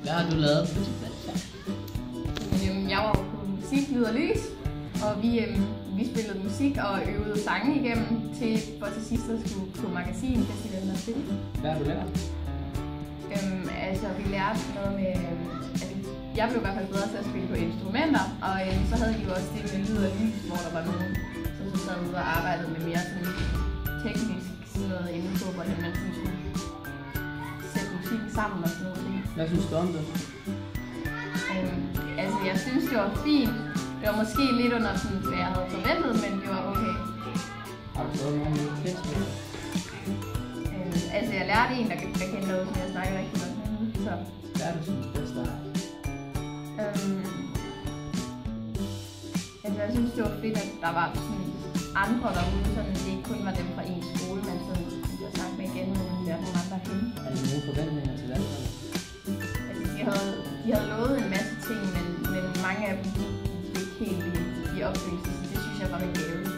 Hvad har du lavet på dit valg? Jeg var på musik, lyd og lys, og vi spillede musik og øvede sange igennem for til sidst at skulle på magasinfestivalen og spille. Hvad har du lært? Vi lærte noget med, jeg blev i hvert fald bedre til at spille på instrumenter, og så havde de jo også det med lyd og lys, hvor der var nogen, som så sad ude og arbejdede med mere sådan teknisk sådan noget inde på, hvordan man sådan skulle sætte musik sammen og sådan noget. Hvad synes du om det? Jeg synes, det var fint. Det var måske lidt under sådan, hvad jeg havde forventet, men det var okay. Har du fået nogen nye fedt med? Jeg lærte en, der kendte noget, som jeg snakker rigtig godt med. Så. Hvad er det synes bedste af? Jeg synes, det var fedt, at der var sådan andre derude, så det ikke kun var dem fra en skole, men sådan, jeg snakkede med igen, men der var nogle andre hen. Er der nogle forventninger til valgfærdet? De havde lovet en masse ting, men mange af dem gik ikke helt i opfyldelse, så det synes jeg var rigtig ærgerligt.